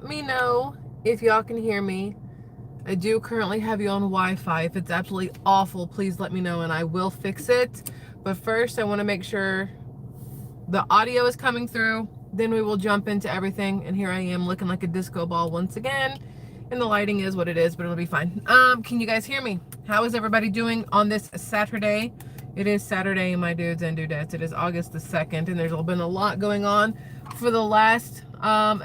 me know if y'all can hear me. I do currently have you on Wi-Fi. If it's absolutely awful, please let me know and I will fix it. But first, I want to make sure the audio is coming through. Then we will jump into everything. And here I am looking like a disco ball once again. And the lighting is what it is, but it'll be fine. Can you guys hear me? How is everybody doing on this Saturday? It is Saturday, my dudes and dudettes. It is August the 2nd, and there's been a lot going on for the last.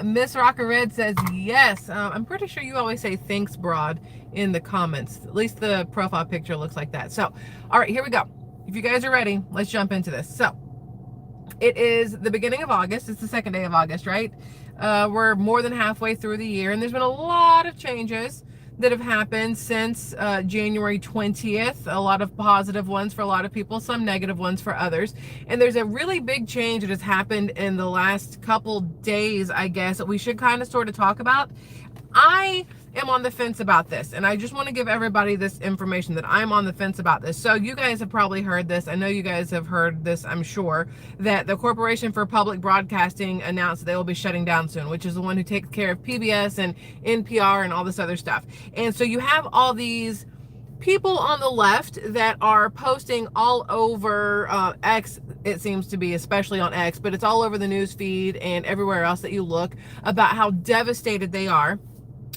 Miss Rocker Red says yes. I'm pretty sure you always say thanks, broad, in the comments. At least the profile picture looks like that. So, all right, here we go. If you guys are ready, let's jump into this. So, it is the beginning of August. It's the second day of August, right? We're more than halfway through the year, and there's been a lot of changes that have happened since January 20th. A lot of positive ones for a lot of people, some negative ones for others. And there's a really big change that has happened in the last couple days, I guess, that we should kind of sort of talk about. I am on the fence about this, and I just want to give everybody this information that I'm on the fence about this. So you guys have probably heard this. I know you guys have heard this, I'm sure, that the Corporation for Public Broadcasting announced that they will be shutting down soon, which is the one who takes care of PBS and NPR and all this other stuff. And so you have all these people on the left that are posting all over X, it seems to be, especially on X, but it's all over the news feed and everywhere else that you look, about how devastated they are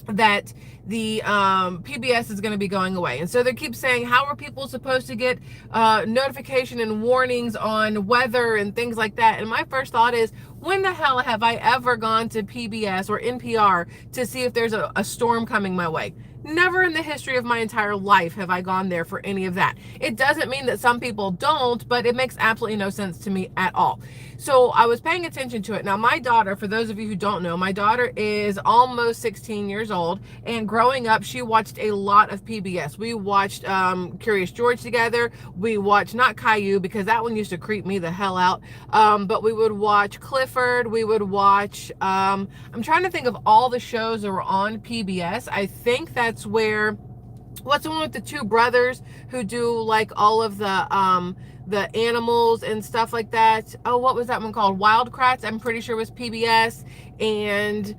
that the PBS is going to be going away. And so they keep saying, how are people supposed to get notification and warnings on weather and things like that? And my first thought is, when the hell have I ever gone to PBS or NPR to see if there's a storm coming my way? Never in the history of my entire life have I gone there for any of that. It doesn't mean that some people don't, but it makes absolutely no sense to me at all. So I was paying attention to it. Now, my daughter, for those of you who don't know, my daughter is almost 16 years old, and growing up, she watched a lot of PBS. We watched Curious George together. We watched, not Caillou, because that one used to creep me the hell out, but we would watch Clifford. We would watch, I'm trying to think of all the shows that were on PBS. I think that's where, what's the one with the two brothers who do like all of the animals and stuff like that? Oh, what was that one called? Wildcrats, I'm pretty sure was PBS. And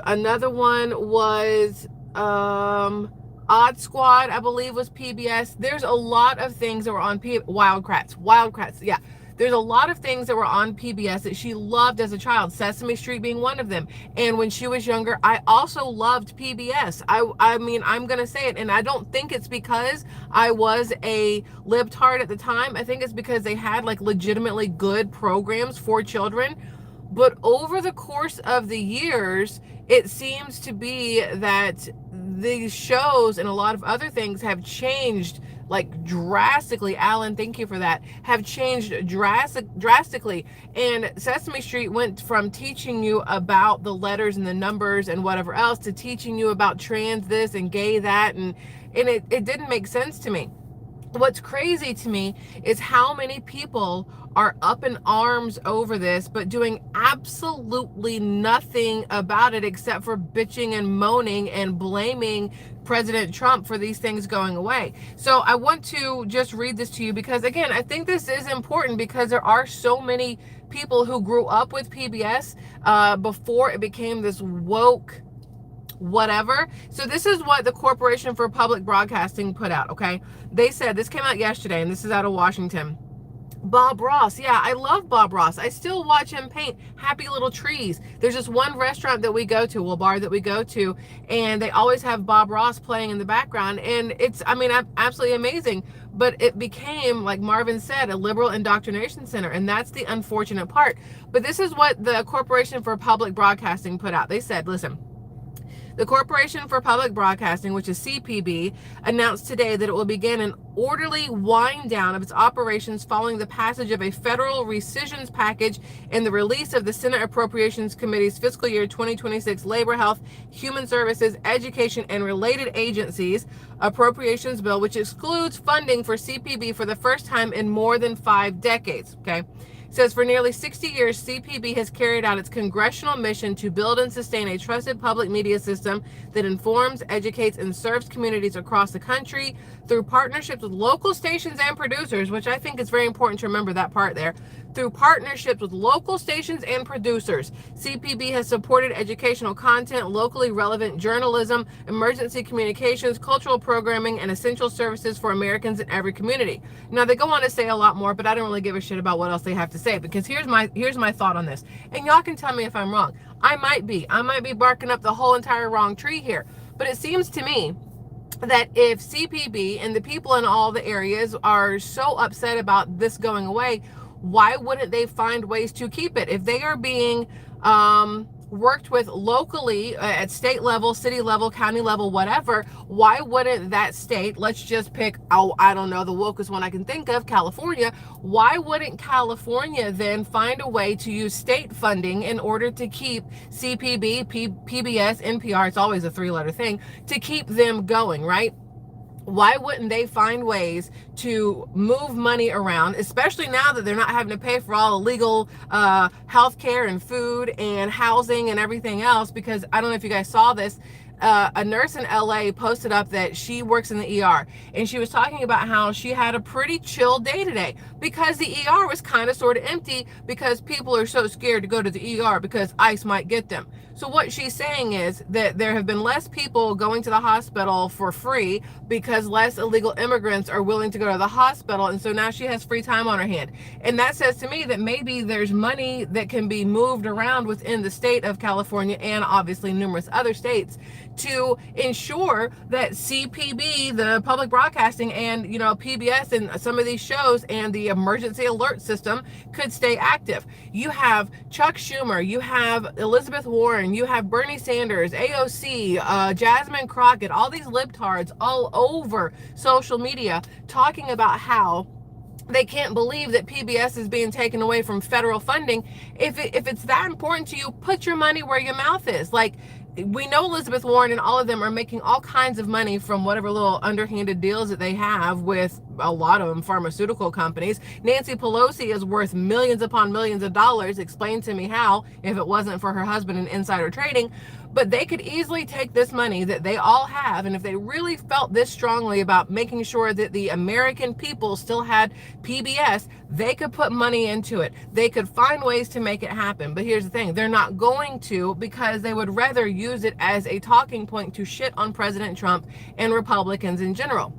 another one was Odd Squad, I believe was PBS. There's a lot of things that were on Wildcrats, yeah. There's a lot of things that were on PBS that she loved as a child, Sesame Street being one of them. And when she was younger, I also loved PBS. I mean, I'm going to say it, and I don't think it's because I was a libtard at the time. I think it's because they had like legitimately good programs for children. But over the course of the years, it seems to be that these shows and a lot of other things have changed like drastically. Alan, thank you for that. Have changed drastically. And Sesame Street went from teaching you about the letters and the numbers and whatever else to teaching you about trans this and gay that, and it didn't make sense to me. What's crazy to me is how many people are up in arms over this, but doing absolutely nothing about it except for bitching and moaning and blaming President Trump for these things going away. So I want to just read this to you because, again, I think this is important because there are so many people who grew up with PBS before it became this woke whatever. So this is what the Corporation for Public Broadcasting put out, okay? They said, this came out yesterday, and this is out of Washington. Bob Ross, yeah, I love Bob Ross. I still watch him paint happy little trees. There's just one restaurant that we go to, well, bar that we go to, and they always have Bob Ross playing in the background, and it's, I mean, absolutely amazing. But it became, like Marvin said, a liberal indoctrination center, and that's the unfortunate part. But this is what the Corporation for Public Broadcasting put out. They said, listen, the Corporation for Public Broadcasting, which is CPB, announced today that it will begin an orderly wind down of its operations following the passage of a federal rescissions package and the release of the Senate Appropriations Committee's fiscal year 2026 Labor, Health, Human Services, Education, and Related Agencies Appropriations Bill, which excludes funding for CPB for the first time in more than 5 decades, okay? It says, for nearly 60 years, CPB has carried out its congressional mission to build and sustain a trusted public media system that informs, educates, and serves communities across the country through partnerships with local stations and producers, which I think is very important to remember that part there, through partnerships with local stations and producers. CPB has supported educational content, locally relevant journalism, emergency communications, cultural programming, and essential services for Americans in every community. Now, they go on to say a lot more, but I don't really give a shit about what else they have to say, because here's my thought on this. And y'all can tell me if I'm wrong. I might be barking up the whole entire wrong tree here. But it seems to me that if CPB and the people in all the areas are so upset about this going away, why wouldn't they find ways to keep it? If they are being worked with locally at state level, city level, county level, whatever, why wouldn't that state, let's just pick, oh, I don't know, the wokest one I can think of, California, why wouldn't California then find a way to use state funding in order to keep CPB, PBS, NPR, it's always a three-letter thing, to keep them going, right? Why wouldn't they find ways to move money around, especially now that they're not having to pay for all the legal health care and food and housing and everything else? Because I don't know if you guys saw this, a nurse in LA posted up that she works in the ER, and she was talking about how she had a pretty chill day today because the ER was kind of sort of empty because people are so scared to go to the ER because ICE might get them. So what she's saying is that there have been less people going to the hospital for free because less illegal immigrants are willing to go to the hospital, and so now she has free time on her hand. And that says to me that maybe there's money that can be moved around within the state of California and obviously numerous other states to ensure that CPB, the public broadcasting, and PBS and some of these shows and the emergency alert system could stay active. You have Chuck Schumer, you have Elizabeth Warren, you have Bernie Sanders, AOC, Jasmine Crockett, all these libtards all over social media talking about how they can't believe that PBS is being taken away from federal funding. If it's that important to you, put your money where your mouth is. Like, we know Elizabeth Warren and all of them are making all kinds of money from whatever little underhanded deals that they have with a lot of them pharmaceutical companies. Nancy Pelosi is worth millions upon millions of dollars. Explain to me how, if it wasn't for her husband in insider trading. But they could easily take this money that they all have, and if they really felt this strongly about making sure that the American people still had PBS, they could put money into it. They could find ways to make it happen. But here's the thing, they're not going to, because they would rather use it as a talking point to shit on President Trump and Republicans in general.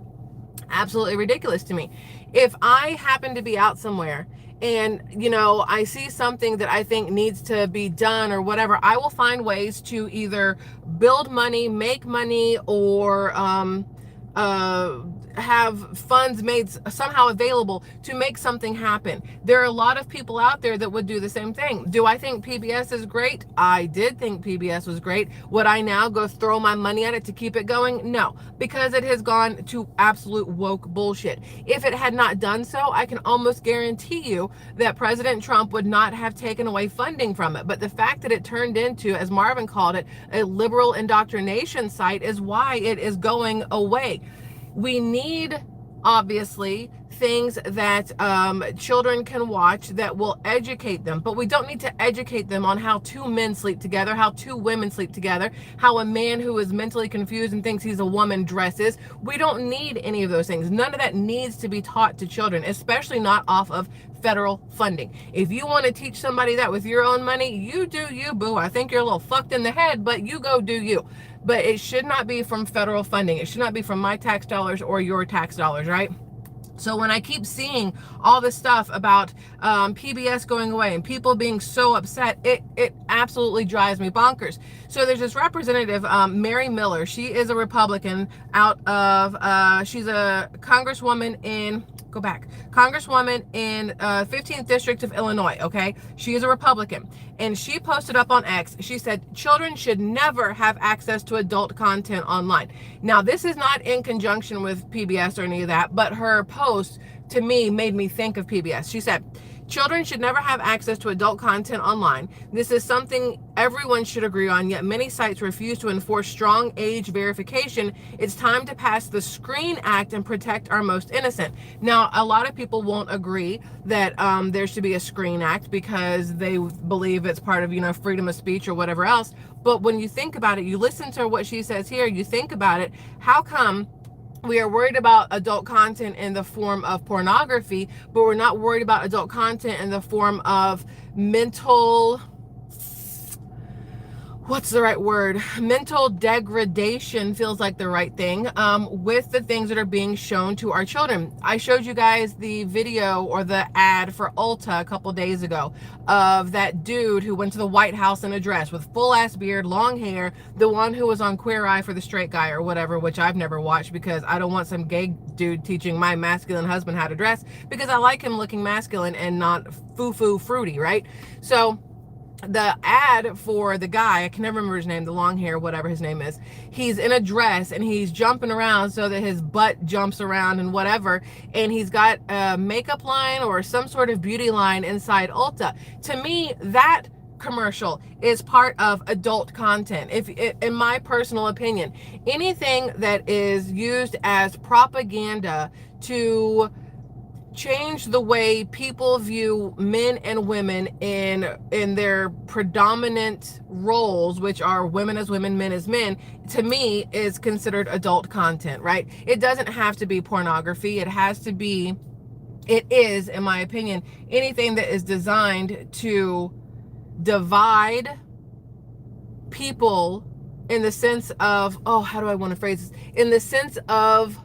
Absolutely ridiculous to me. If I happen to be out somewhere and I see something that I think needs to be done or whatever, I will find ways to either build money, make money, or have funds made somehow available to make something happen. There are a lot of people out there that would do the same thing. Do I think PBS is great? I did think PBS was great. Would I now go throw my money at it to keep it going? No, because it has gone to absolute woke bullshit. If it had not done so, I can almost guarantee you that President Trump would not have taken away funding from it. But the fact that it turned into, as Marvin called it, a liberal indoctrination site is why it is going away. We need, obviously, things that children can watch that will educate them, but we don't need to educate them on how two men sleep together, how two women sleep together, how a man who is mentally confused and thinks he's a woman dresses. We don't need any of those things. None of that needs to be taught to children, especially not off of federal funding. If you want to teach somebody that with your own money, you do you, boo. I think you're a little fucked in the head, but you go do you. But it should not be from federal funding. It should not be from my tax dollars or your tax dollars, right? So when I keep seeing all this stuff about PBS going away and people being so upset, it absolutely drives me bonkers. So there's this representative, Mary Miller. She is a Republican out of, she's a congresswoman in, congresswoman in 15th District of Illinois, okay? She is a Republican. And she posted up on X, she said, children should never have access to adult content online. Now, this is not in conjunction with PBS or any of that, but her post, to me, made me think of PBS. She said, children should never have access to adult content online. This is something everyone should agree on, yet many sites refuse to enforce strong age verification. It's time to pass the Screen Act and protect our most innocent. Now, a lot of people won't agree that there should be a Screen Act because they believe it's part of, freedom of speech or whatever else. But when you think about it, you listen to what she says here, you think about it, how come We are worried about adult content in the form of pornography, but we're not worried about adult content in the form of mental, what's the right word? Mental degradation feels like the right thing, with the things that are being shown to our children. I showed you guys the video or the ad for Ulta a couple days ago of that dude who went to the White House in a dress with full ass beard, long hair, the one who was on Queer Eye for the Straight Guy or whatever, which I've never watched because I don't want some gay dude teaching my masculine husband how to dress, because I like him looking masculine and not foo-foo fruity, right? So the ad for the guy, I can never remember his name, the long hair, whatever his name is, he's in a dress and he's jumping around so that his butt jumps around and whatever, and he's got a makeup line or some sort of beauty line inside Ulta. To me, that commercial is part of adult content. If in my personal opinion, anything that is used as propaganda to change the way people view men and women in their predominant roles, which are women as women, men as men, to me is considered adult content, right? It doesn't have to be pornography. It is, in my opinion, anything that is designed to divide people in the sense of, oh, how do I want to phrase this? In the sense of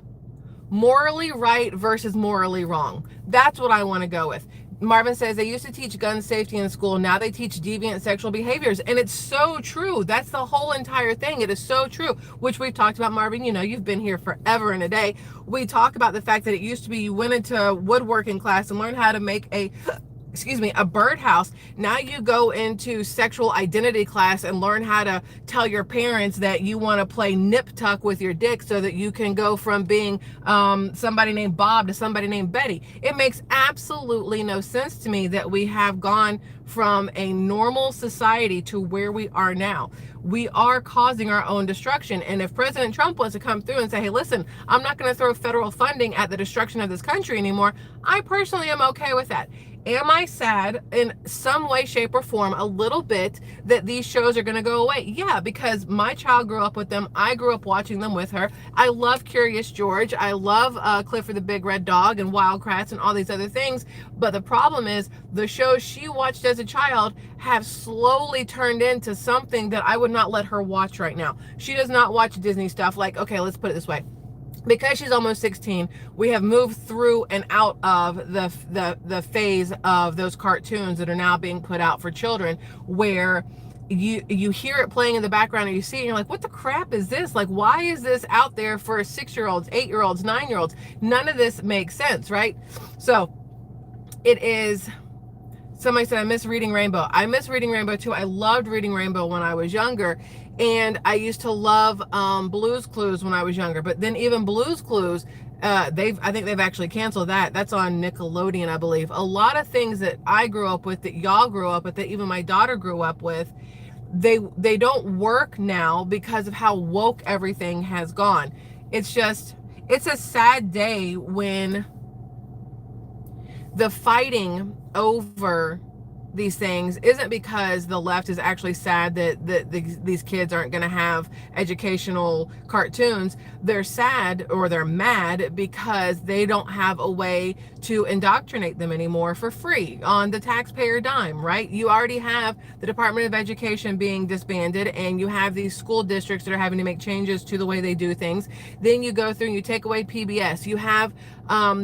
morally right versus morally wrong. That's what I want to go with. Marvin says they used to teach gun safety in school. Now they teach deviant sexual behaviors. And it's so true. That's the whole entire thing. It is so true, which we've talked about, Marvin. You know, you've been here forever and a day. We talk about the fact that it used to be you went into woodworking class and learned how to make a birdhouse. Now you go into sexual identity class and learn how to tell your parents that you want to play nip tuck with your dick so that you can go from being somebody named Bob to somebody named Betty. It makes absolutely no sense to me that we have gone from a normal society to where we are now. We are causing our own destruction. And if President Trump wants to come through and say, hey, listen, I'm not going to throw federal funding at the destruction of this country anymore, I personally am okay with that. Am I sad in some way, shape, or form a little bit that these shows are going to go away? Yeah, because my child grew up with them. I grew up watching them with her. I love Curious George. I love Clifford the Big Red Dog and Wild Kratts and all these other things. But the problem is the shows she watched as a child have slowly turned into something that I would not let her watch right now. She does not watch Disney stuff. Like, okay, let's put it this way. Because she's almost 16, we have moved through and out of the phase of those cartoons that are now being put out for children, where you hear it playing in the background and you see it and you're like, what the crap is this? Like, why is this out there for 6-year-olds, 8-year-olds, 9-year-olds? None of this makes sense, right? So it is. Somebody said, I miss Reading Rainbow. I miss Reading Rainbow too. I loved Reading Rainbow when I was younger. And I used to love Blue's Clues when I was younger. But then even Blue's Clues, I think they've actually canceled that. That's on Nickelodeon, I believe. A lot of things that I grew up with, that y'all grew up with, that even my daughter grew up with, they don't work now because of how woke everything has gone. It's a sad day when the fighting over these things isn't because the left is actually sad that these kids aren't going to have educational cartoons. They're sad, or they're mad, because they don't have a way to indoctrinate them anymore for free on the taxpayer dime, right? You already have the Department of Education being disbanded, and you have these school districts that are having to make changes to the way they do things. Then you go through and you take away PBS. You have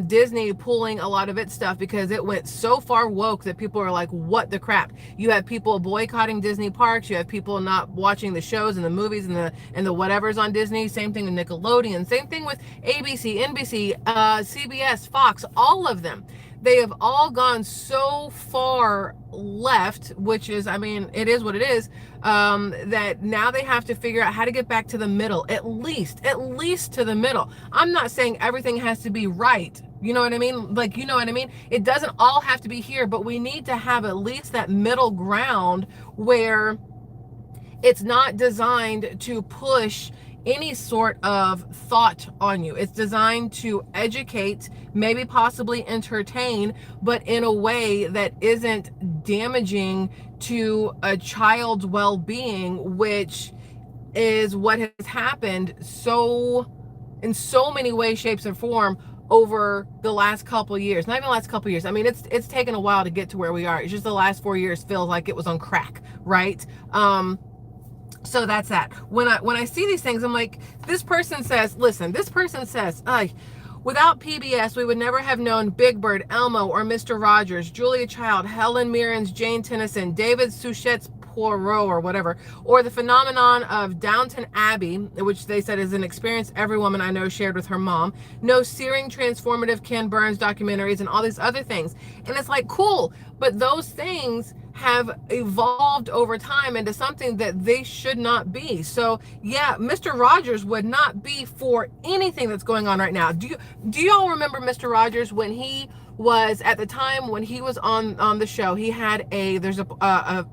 Disney pulling a lot of its stuff because it went so far woke that people are like, what the crap? You have people boycotting Disney parks. You have people not watching the shows and the movies and the whatever's on Disney. Same thing with Nickelodeon. Same thing with ABC, NBC, CBS, Fox, all of them. They have all gone so far left, which is, I mean, it is what it is, that now they have to figure out how to get back to the middle, at least to the middle. I'm not saying everything has to be right. You know what I mean? Like, you know what I mean? It doesn't all have to be here, but we need to have at least that middle ground where it's not designed to push any sort of thought on you. It's designed to educate, maybe possibly entertain, but in a way that isn't damaging to a child's well-being, which is what has happened so in so many ways, shapes, and form over the last couple years. Not even the last couple years. I mean, it's taken a while to get to where we are. It's just the last 4 years feels like it was on crack, right? So that's that. When I see these things, I'm like, this person says, listen, this person says, without PBS, we would never have known Big Bird, Elmo, or Mr. Rogers, Julia Child, Helen Mirren's Jane Tennyson, David Suchet's Poirot, or whatever, or the phenomenon of Downton Abbey, which they said is an experience every woman I know shared with her mom. No searing, transformative Ken Burns documentaries and all these other things. And it's like, cool, but those things have evolved over time into something that they should not be. So yeah, Mr. Rogers would not be for anything that's going on right now. Do y'all remember Mr. Rogers when he was, at the time when he was on the show, he had there's a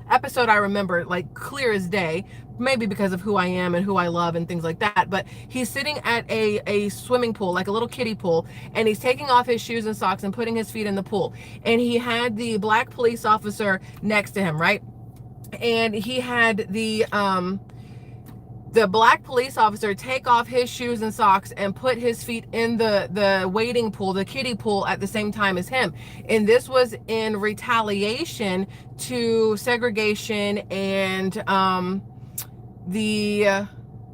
episode I remember like clear as day, maybe because of who I am and who I love and things like that, but he's sitting at a swimming pool, like a little kiddie pool, and he's taking off his shoes and socks and putting his feet in the pool, and he had the black police officer next to him, right? And he had the black police officer take off his shoes and socks and put his feet in the wading pool, the kiddie pool, at the same time as him. And this was in retaliation to segregation and the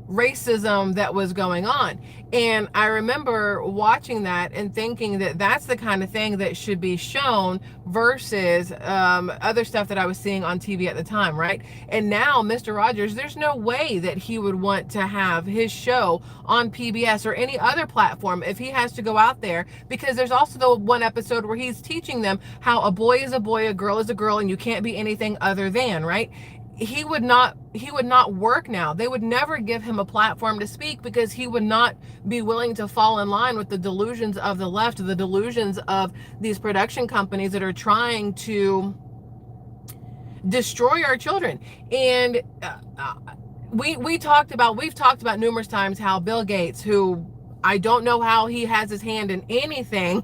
racism that was going on. And I remember watching that and thinking that that's the kind of thing that should be shown versus other stuff that I was seeing on TV at the time, right? And now Mr. Rogers, there's no way that he would want to have his show on PBS or any other platform if he has to go out there, because there's also the one episode where he's teaching them how a boy is a boy, a girl is a girl, and you can't be anything other than, right? He would not work now. They would never give him a platform to speak because he would not be willing to fall in line with the delusions of the left, the delusions of these production companies that are trying to destroy our children. And we've talked about numerous times how Bill Gates, who I don't know how he has his hand in anything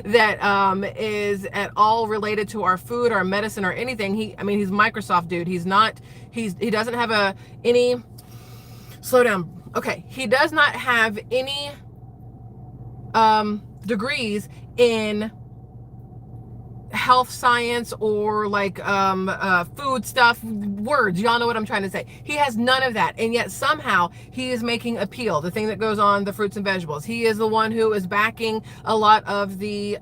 that is at all related to our food, our medicine, or anything. He's Microsoft dude. He doesn't have any, slow down. Okay. He does not have any degrees in health science or like food stuff, words. Y'all know what I'm trying to say. He has none of that, and yet somehow he is making appeal, the thing that goes on the fruits and vegetables. He is the one who is backing a lot of the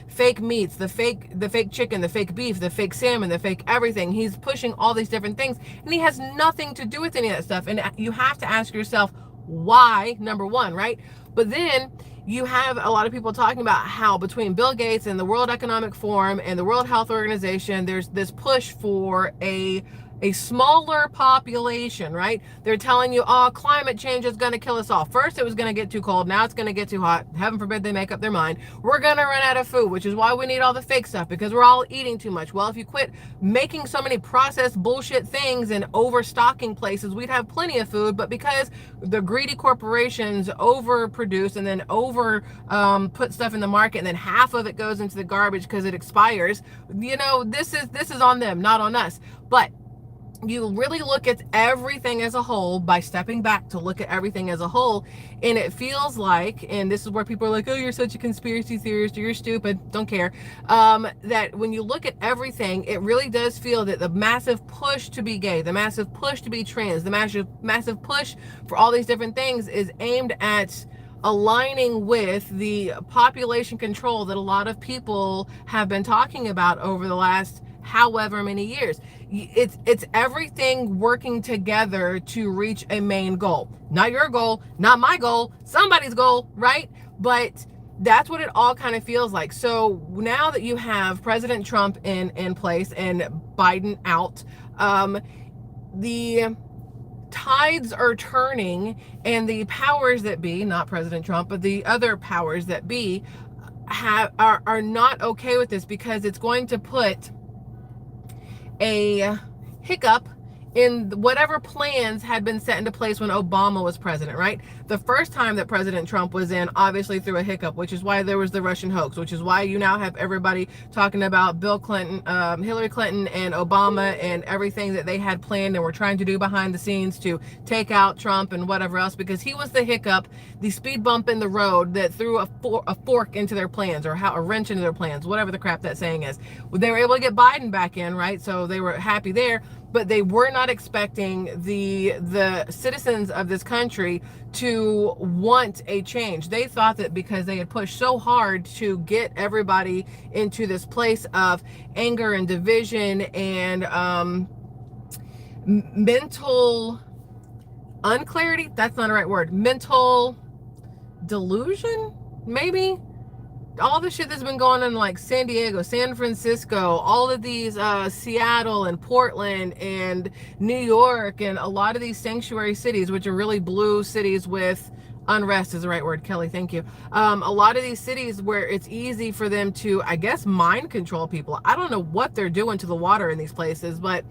fake meats, the fake chicken, the fake beef, the fake salmon, the fake everything. He's pushing all these different things, and he has nothing to do with any of that stuff. And you have to ask yourself why, number one, right? But then you have a lot of people talking about how between Bill Gates and the World Economic Forum and the World Health Organization, there's this push for a smaller population, right? They're telling you, oh, climate change is going to kill us all. First, it was going to get too cold. Now it's going to get too hot. Heaven forbid they make up their mind. We're going to run out of food, which is why we need all the fake stuff, because we're all eating too much. Well, if you quit making so many processed bullshit things and overstocking places, we'd have plenty of food. But because the greedy corporations overproduce and then put stuff in the market, and then half of it goes into the garbage because it expires, this is on them, not on us. But you really look at everything as a whole by stepping back to look at everything as a whole, and it feels like, and this is where people are like, oh, you're such a conspiracy theorist, or you're stupid, don't care, that when you look at everything, it really does feel that the massive push to be gay, the massive push to be trans, the massive push for all these different things is aimed at aligning with the population control that a lot of people have been talking about over the last however many years. It's everything working together to reach a main goal. Not your goal, not my goal, somebody's goal, right? But that's what it all kind of feels like. So now that you have President Trump in place and Biden out, the tides are turning, and the powers that be, not President Trump, but the other powers that be, are not okay with this, because it's going to put a hiccup in whatever plans had been set into place when Obama was president, right? The first time that President Trump was in, obviously through a hiccup, which is why there was the Russian hoax, which is why you now have everybody talking about Bill Clinton, Hillary Clinton and Obama and everything that they had planned and were trying to do behind the scenes to take out Trump and whatever else, because he was the hiccup, the speed bump in the road that threw a fork into their plans, or a wrench into their plans, whatever the crap that saying is. They were able to get Biden back in, right? So they were happy there, but they were not expecting the citizens of this country to want a change. They thought that because they had pushed so hard to get everybody into this place of anger and division and mental unclarity, that's not a right word, mental delusion, maybe, all the shit that's been going on in like San Diego, San Francisco, all of these Seattle and Portland and New York, and a lot of these sanctuary cities, which are really blue cities with unrest is the right word, Kelly, thank you. A lot of these cities where it's easy for them to, I guess, mind control people. I don't know what they're doing to the water in these places, but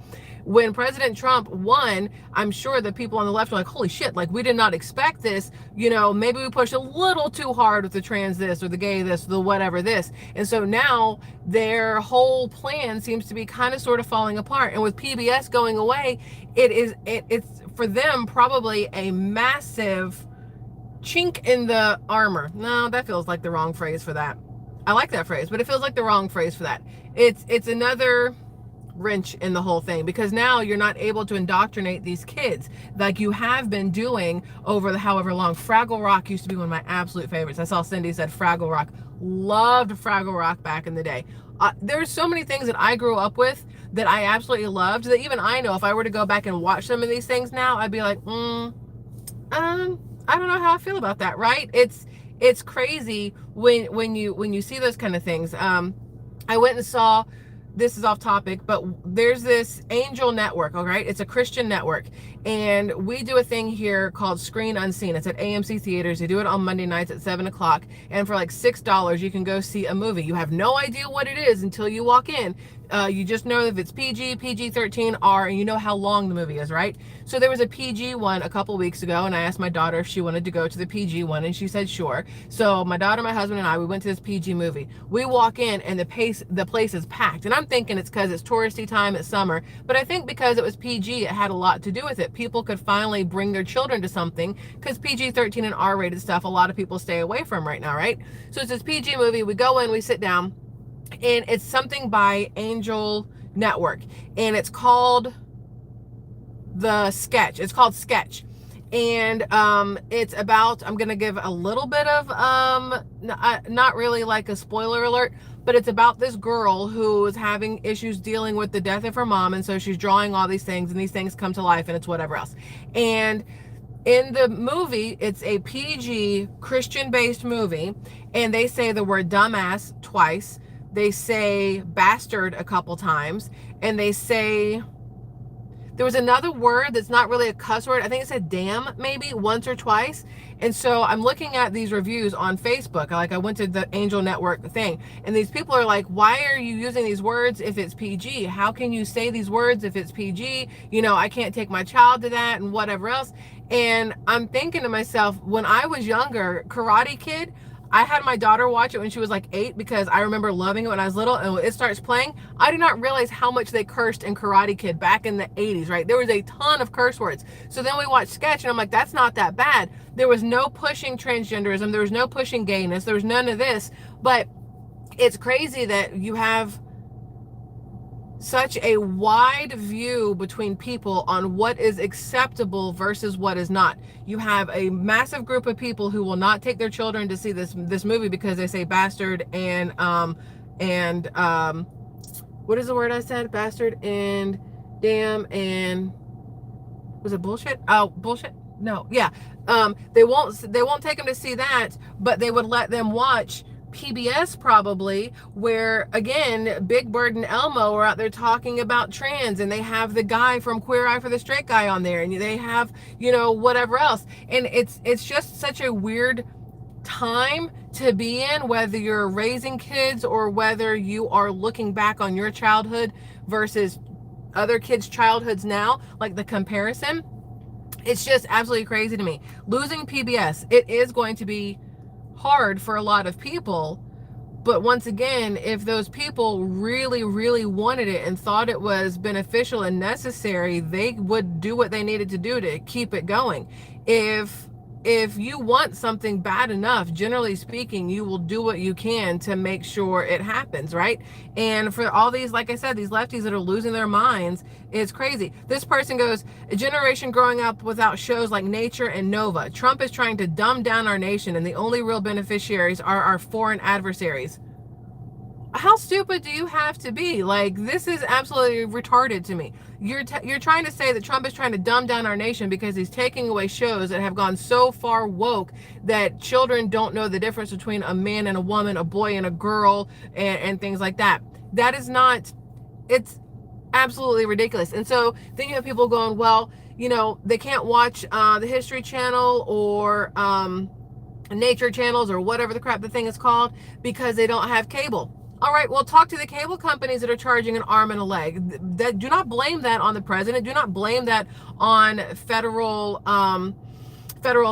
when President Trump won, I'm sure the people on the left are like, holy shit, like we did not expect this. You know, maybe we pushed a little too hard with the trans this or the gay this, the whatever this. And so now their whole plan seems to be kind of sort of falling apart. And with PBS going away, it's for them probably a massive chink in the armor. No, that feels like the wrong phrase for that. I like that phrase, but it feels like the wrong phrase for that. It's another wrench in the whole thing, because now you're not able to indoctrinate these kids like you have been doing over the however long. Fraggle Rock used to be one of my absolute favorites. I saw Cindy said Fraggle Rock. Loved Fraggle Rock back in the day. There's so many things that I grew up with that I absolutely loved, that even I know if I were to go back and watch some of these things now, I'd be like, I don't know how I feel about that, right? It's crazy when you see those kind of things. I went and saw, this is off topic, but there's this Angel Network, all right? It's a Christian network. And we do a thing here called Screen Unseen. It's at AMC Theaters. They do it on Monday nights at 7 o'clock. And for like $6, you can go see a movie. You have no idea what it is until you walk in. You just know if it's PG, PG-13, R, and you know how long the movie is, right? So there was a PG one a couple weeks ago, and I asked my daughter if she wanted to go to the PG one, and she said sure. So my daughter, my husband, and I, we went to this PG movie. We walk in, and the place is packed. And I'm thinking it's because it's touristy time, it's summer. But I think because it was PG, it had a lot to do with it. People could finally bring their children to something, because PG-13 and R-rated stuff, a lot of people stay away from right now, right? So it's this PG movie. We go in, we sit down, and it's something by Angel Network, and it's called The Sketch. It's called Sketch. And it's about, I'm gonna give a little bit of not really like a spoiler alert, but it's about this girl who is having issues dealing with the death of her mom, and so she's drawing all these things, and these things come to life, and it's whatever else. And in the movie, it's a PG Christian-based movie, and they say the word dumbass twice. They say bastard a couple times, and they say, there was another word that's not really a cuss word. I think it said damn maybe once or twice. And so I'm looking at these reviews on Facebook. Like I went to the Angel Network thing, and these people are like, why are you using these words if it's PG? How can you say these words if it's PG? You know, I can't take my child to that and whatever else. And I'm thinking to myself, when I was younger, Karate Kid, I had my daughter watch it when she was like 8, because I remember loving it when I was little, and when it starts playing, I did not realize how much they cursed in Karate Kid back in the 80s, right? There was a ton of curse words. So then we watched Sketch, and I'm like, that's not that bad. There was no pushing transgenderism. There was no pushing gayness. There was none of this. But it's crazy that you have such a wide view between people on what is acceptable versus what is not. You have a massive group of people who will not take their children to see this movie because they say bastard and what is the word I said? Bastard and damn and was it bullshit? Oh, bullshit? No, yeah. They won't take them to see that, but they would let them watch PBS probably, where again Big Bird and Elmo are out there talking about trans, and they have the guy from Queer Eye for the Straight Guy on there, and they have, you know, whatever else. And it's just such a weird time to be in, whether you're raising kids or whether you are looking back on your childhood versus other kids' childhoods now, like the comparison, it's just absolutely crazy to me. Losing PBS, it is going to be hard for a lot of people. But once again, if those people really, really wanted it and thought it was beneficial and necessary, they would do what they needed to do to keep it going. If you want something bad enough, generally speaking, you will do what you can to make sure it happens, right? And for all these, like I said, these lefties that are losing their minds, it's crazy. This person goes, a generation growing up without shows like Nature and Nova. Trump is trying to dumb down our nation, and the only real beneficiaries are our foreign adversaries. How stupid do you have to be? Like, this is absolutely retarded to me. You're trying to say that Trump is trying to dumb down our nation because he's taking away shows that have gone so far woke that children don't know the difference between a man and a woman, a boy and a girl, and things like that. That is not, it's absolutely ridiculous. And so then you have people going, well, you know, they can't watch the History Channel or Nature channels or whatever the crap the thing is called because they don't have cable. All right, well, talk to the cable companies that are charging an arm and a leg. Do not blame that on the president. Do not blame that on federal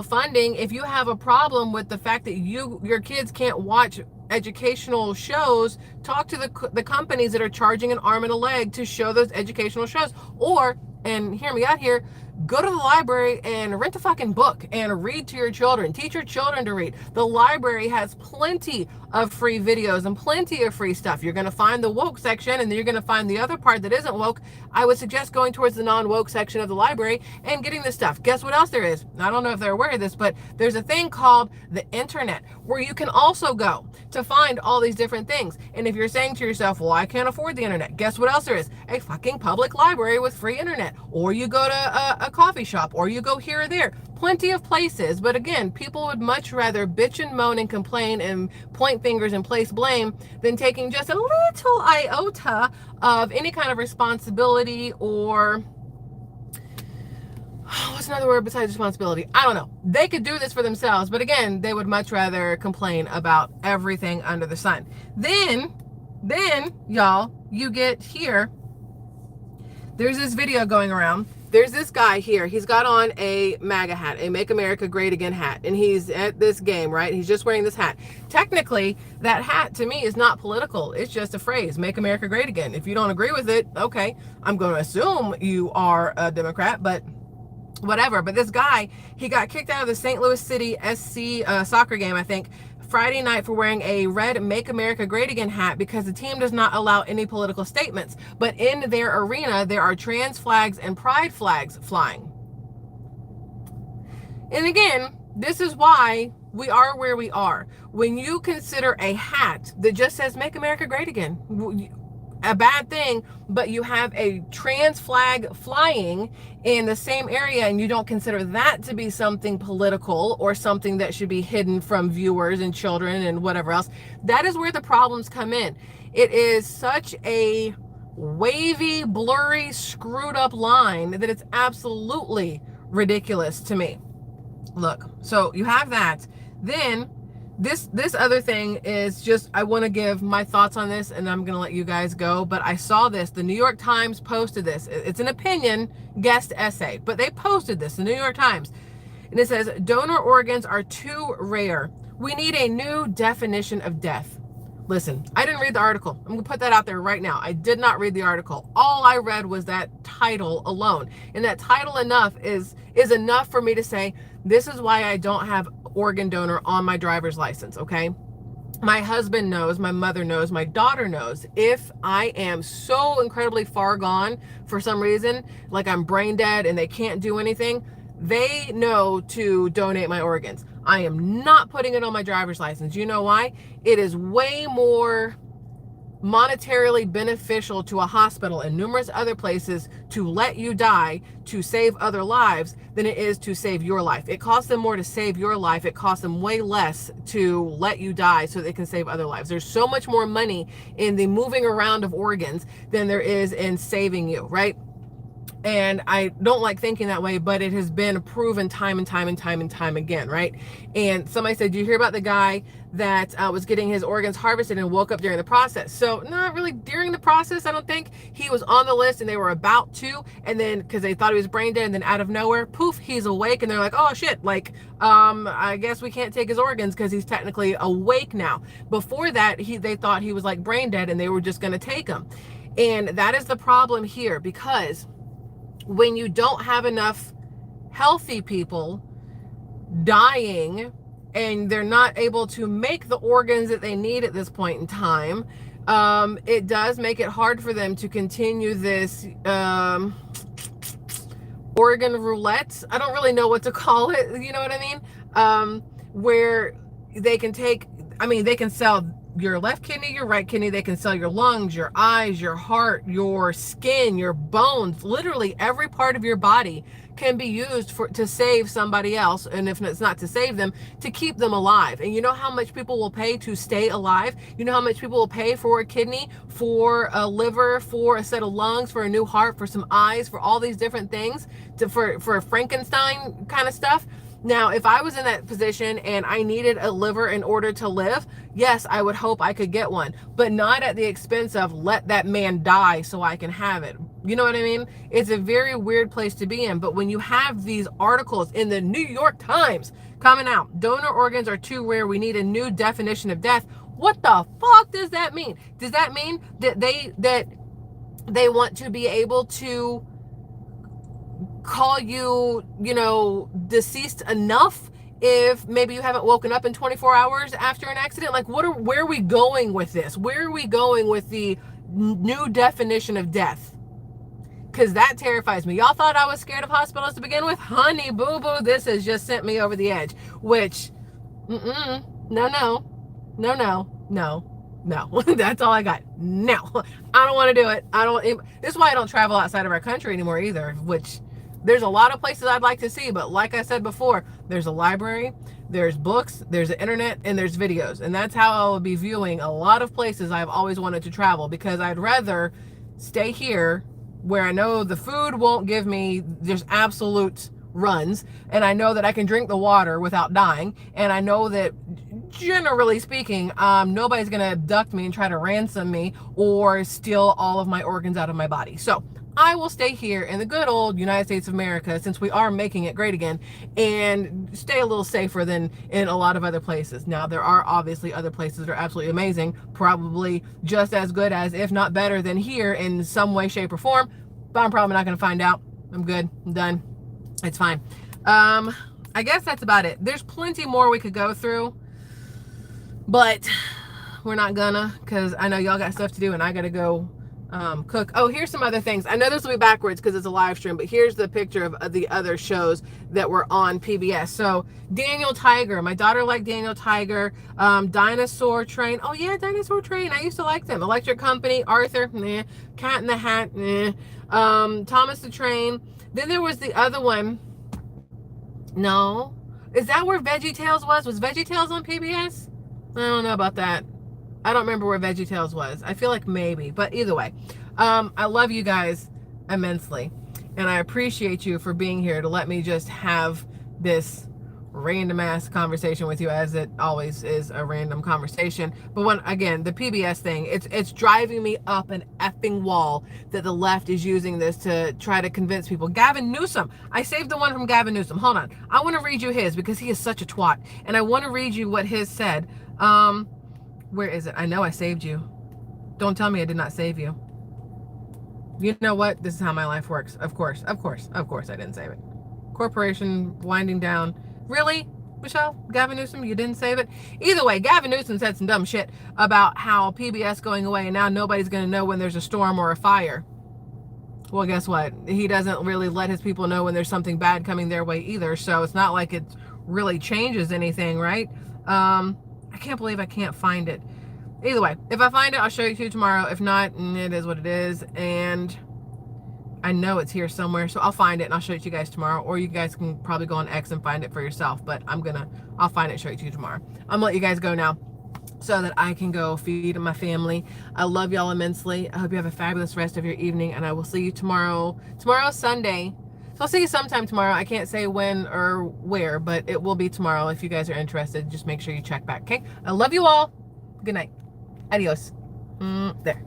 funding. If you have a problem with the fact that your kids can't watch educational shows, talk to the companies that are charging an arm and a leg to show those educational shows. Or, and hear me out here, go to the library and rent a fucking book and read to your children. Teach your children to read. The library has plenty of free videos and plenty of free stuff. You're going to find the woke section, and then you're going to find the other part that isn't woke. I would suggest going towards the non-woke section of the library and getting this stuff. Guess what else there is? I don't know if they're aware of this, but there's a thing called the internet where you can also go to find all these different things. And if you're saying to yourself, well, I can't afford the internet, guess what else there is? A fucking public library with free internet. Or you go to a coffee shop, or you go here or there. Plenty of places. But again, people would much rather bitch and moan and complain and point fingers and place blame than taking just a little iota of any kind of responsibility, or what's another word besides responsibility? I don't know. They could do this for themselves, but again, they would much rather complain about everything under the sun. Then y'all, you get here, there's this video going around. There's this guy here. He's got on a MAGA hat, a Make America Great Again hat. And he's at this game, right? He's just wearing this hat. Technically, that hat to me is not political. It's just a phrase, Make America Great Again. If you don't agree with it, okay. I'm going to assume you are a Democrat, but whatever. But this guy, he got kicked out of the St. Louis City SC soccer game, I think, Friday night for wearing a red Make America Great Again hat because the team does not allow any political statements. But in their arena, there are trans flags and pride flags flying. And again, this is why we are where we are. When you consider a hat that just says Make America Great Again a bad thing, but you have a trans flag flying in the same area and you don't consider that to be something political or something that should be hidden from viewers and children and whatever else, that is where the problems come in. It is such a wavy, blurry, screwed up line that it's absolutely ridiculous to me. Look, so you have that. Then this other thing is just, I want to give my thoughts on this and I'm going to let you guys go. But I saw this. The New York Times posted this. It's an opinion guest essay, but they posted this, the New York Times. And it says, donor organs are too rare. We need a new definition of death. Listen, I didn't read the article. I'm going to put that out there right now. I did not read the article. All I read was that title alone. And that title is enough for me to say, this is why I don't have organ donor on my driver's license, okay? My husband knows, my mother knows, my daughter knows. If I am so incredibly far gone for some reason, like I'm brain dead and they can't do anything, they know to donate my organs. I am not putting it on my driver's license. You know why? It is way more monetarily beneficial to a hospital and numerous other places to let you die to save other lives than it is to save your life. It costs them more to save your life. It costs them way less to let you die so they can save other lives. There's so much more money in the moving around of organs than there is in saving you, right? And I don't like thinking that way, but it has been proven time and time and time and time again, right? And somebody said, "Do you hear about the guy that was getting his organs harvested and woke up during the process?" So not really during the process. I don't think he was on the list and they were about to, and then because they thought he was brain dead, and then out of nowhere, poof, he's awake, and they're like, "Oh shit, like I guess we can't take his organs because he's technically awake now." Before that, they thought he was like brain dead and they were just going to take him. And that is the problem here, because when you don't have enough healthy people dying and they're not able to make the organs that they need at this point in time, it does make it hard for them to continue this organ roulette. I don't really know what to call it, you know what I mean? Where they can take, I mean, they can sell your left kidney, your right kidney, they can sell your lungs, your eyes, your heart, your skin, your bones, literally every part of your body can be used to save somebody else. And if it's not to save them, to keep them alive. And you know how much people will pay to stay alive? You know how much people will pay for a kidney, for a liver, for a set of lungs, for a new heart, for some eyes, for all these different things, for Frankenstein kind of stuff? Now, if I was in that position and I needed a liver in order to live, yes, I would hope I could get one, but not at the expense of let that man die so I can have it. You know what I mean? It's a very weird place to be in. But when you have these articles in the New York Times coming out, donor organs are too rare, we need a new definition of death. What the fuck does that mean? Does that mean that they want to be able to call you, you know, deceased enough if maybe you haven't woken up in 24 hours after an accident? Like, where are we going with this? Where are we going with the new definition of death? Because that terrifies me. Y'all thought I was scared of hospitals to begin with? Honey boo boo, this has just sent me over the edge. Which, no. That's all I got. No, I don't want to do it. This is why I don't travel outside of our country anymore either, which there's a lot of places I'd like to see, but like I said before, there's a library, there's books, there's the internet, and there's videos. And that's how I will be viewing a lot of places I've always wanted to travel, because I'd rather stay here where I know the food won't give me just absolute runs, and I know that I can drink the water without dying, and I know that generally speaking, nobody's gonna abduct me and try to ransom me or steal all of my organs out of my body. So I will stay here in the good old United States of America, since we are making it great again, and stay a little safer than in a lot of other places. Now, there are obviously other places that are absolutely amazing, probably just as good as, if not better than here in some way, shape, or form, but I'm probably not going to find out. I'm good. I'm done. It's fine. I guess that's about it. There's plenty more we could go through, but we're not gonna, because I know y'all got stuff to do and I gotta go cook. Oh, here's some other things. I know this will be backwards because it's a live stream, but here's the picture of the other shows that were on PBS. So Daniel Tiger, my daughter liked Daniel Tiger. Dinosaur Train. Oh yeah, Dinosaur Train. I used to like them. Electric Company, Arthur, nah. Cat in the Hat, nah. Thomas the Train. Then there was the other one. No, is that where VeggieTales was? Was VeggieTales on PBS? I don't know about that. I don't remember where VeggieTales was. I feel like maybe, but either way, I love you guys immensely, and I appreciate you for being here to let me just have this random ass conversation with you, as it always is a random conversation. But when, again, the PBS thing, it's driving me up an effing wall that the left is using this to try to convince people. Gavin Newsom, I saved the one from Gavin Newsom. Hold on, I want to read you his, because he is such a twat, and I want to read you what his said. Where is it? I know I saved you. Don't tell me I did not save you. You know what? This is how my life works. Of course I didn't save it. Corporation winding down. Really, Michelle? Gavin Newsom, you didn't save it? Either way, Gavin Newsom said some dumb shit about how PBS going away and now nobody's going to know when there's a storm or a fire. Well, guess what? He doesn't really let his people know when there's something bad coming their way either. So it's not like it really changes anything, right? I can't believe I can't find it. Either way, if I find it, I'll show you to you tomorrow. If not, it is what it is. And I know it's here somewhere, so I'll find it and I'll show it to you guys tomorrow. Or you guys can probably go on X and find it for yourself. But I'll find it and show it to you tomorrow. I'm gonna let you guys go now. so that I can go feed my family. I love y'all immensely. I hope you have a fabulous rest of your evening, and I will see you tomorrow. Tomorrow's Sunday, so I'll see you sometime tomorrow. I can't say when or where, but it will be tomorrow. If you guys are interested, just make sure you check back, okay? I love you all. Good night. Adios. There.